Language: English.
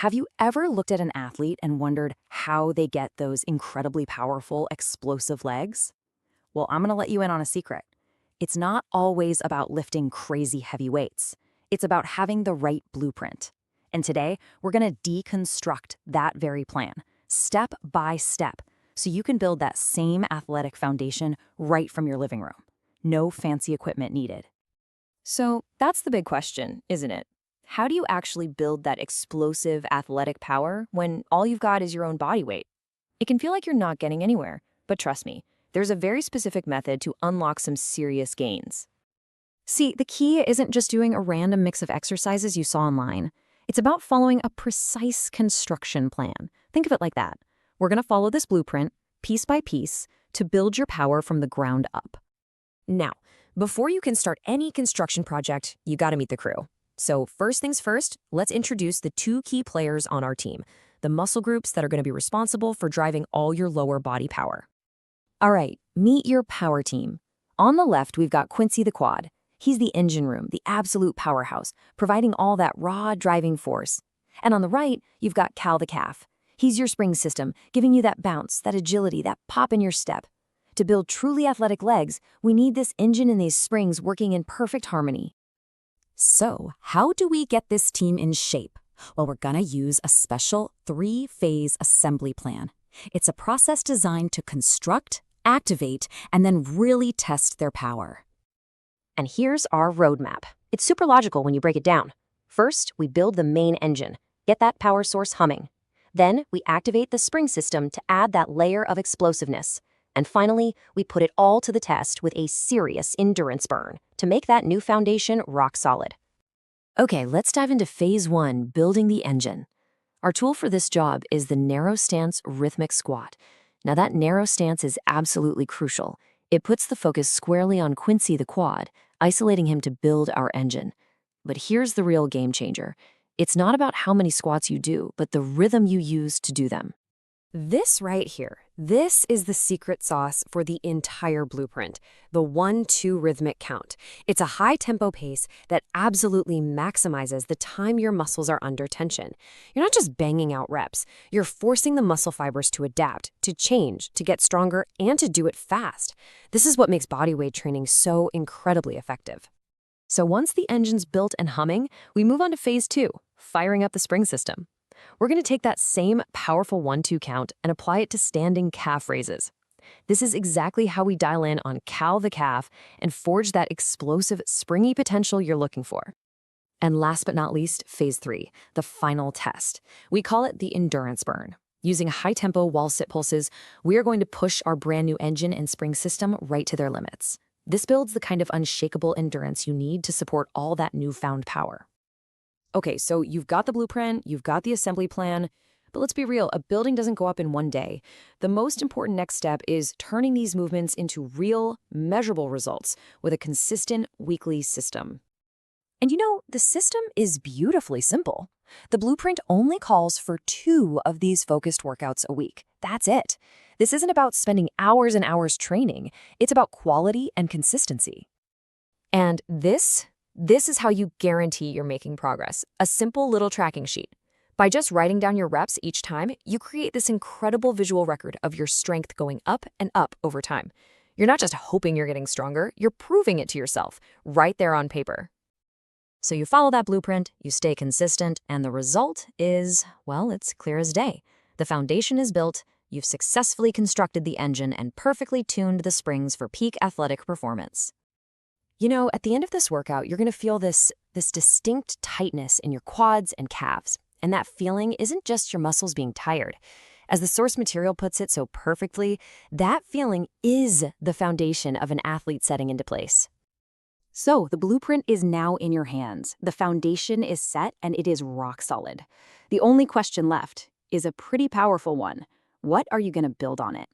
Have you ever looked at an athlete and wondered how they get those incredibly powerful, explosive legs? Well, I'm going to let you in on a secret. It's not always about lifting crazy heavy weights. It's about having the right blueprint. And today, we're going to deconstruct that very plan, step by step, so you can build that same athletic foundation right from your living room. No fancy equipment needed. So that's the big question, isn't it? How do you actually build that explosive athletic power when all you've got is your own body weight? It can feel like you're not getting anywhere, but trust me, there's a very specific method to unlock some serious gains. See, the key isn't just doing a random mix of exercises you saw online. It's about following a precise construction plan. Think of it like that. We're going to follow this blueprint, piece by piece, to build your power from the ground up. Now, before you can start any construction project, you got to meet the crew. So first things first, let's introduce the two key players on our team, the muscle groups that are going to be responsible for driving all your lower body power. All right, meet your power team. On the left, we've got Quincy the quad. He's the engine room, the absolute powerhouse, providing all that raw driving force. And on the right, you've got Cal the calf. He's your spring system, giving you that bounce, that agility, that pop in your step. To build truly athletic legs, we need this engine and these springs working in perfect harmony. So, how do we get this team in shape? Well, we're gonna use a special 3-phase assembly plan. It's a process designed to construct, activate, and then really test their power. And here's our roadmap. It's super logical when you break it down. First, we build the main engine, get that power source humming. Then, we activate the spring system to add that layer of explosiveness. And finally, we put it all to the test with a serious endurance burn to make that new foundation rock solid. Okay, let's dive into phase 1, building the engine. Our tool for this job is the narrow stance rhythmic squat. Now that narrow stance is absolutely crucial. It puts the focus squarely on Quincy the quad, isolating him to build our engine. But here's the real game changer. It's not about how many squats you do, but the rhythm you use to do them. This right here, this is the secret sauce for the entire blueprint, the 1-2 rhythmic count. It's a high-tempo pace that absolutely maximizes the time your muscles are under tension. You're not just banging out reps, you're forcing the muscle fibers to adapt, to change, to get stronger, and to do it fast. This is what makes bodyweight training so incredibly effective. So once the engine's built and humming, we move on to phase 2, firing up the spring system. We're going to take that same powerful 1-2 count and apply it to standing calf raises. This is exactly how we dial in on Cal the calf and forge that explosive, springy potential you're looking for. And last but not least, phase 3, the final test. We call it the endurance burn. Using high-tempo wall-sit pulses, we are going to push our brand new engine and spring system right to their limits. This builds the kind of unshakable endurance you need to support all that newfound power. Okay, so you've got the blueprint, you've got the assembly plan, but let's be real, a building doesn't go up in one day. The most important next step is turning these movements into real, measurable results with a consistent weekly system. And you know, the system is beautifully simple. The blueprint only calls for 2 of these focused workouts a week. That's it. This isn't about spending hours and hours training. It's about quality and consistency. And this is how you guarantee you're making progress. A simple little tracking sheet. By just writing down your reps each time, you create this incredible visual record of your strength going up and up over time. You're not just hoping you're getting stronger, you're proving it to yourself, right there on paper. So you follow that blueprint, you stay consistent, and the result is, well, it's clear as day. The foundation is built, you've successfully constructed the engine and perfectly tuned the springs for peak athletic performance. You know, at the end of this workout, you're going to feel this distinct tightness in your quads and calves. And that feeling isn't just your muscles being tired. As the source material puts it so perfectly, that feeling is the foundation of an athlete setting into place. So the blueprint is now in your hands. The foundation is set and it is rock solid. The only question left is a pretty powerful one. What are you going to build on it?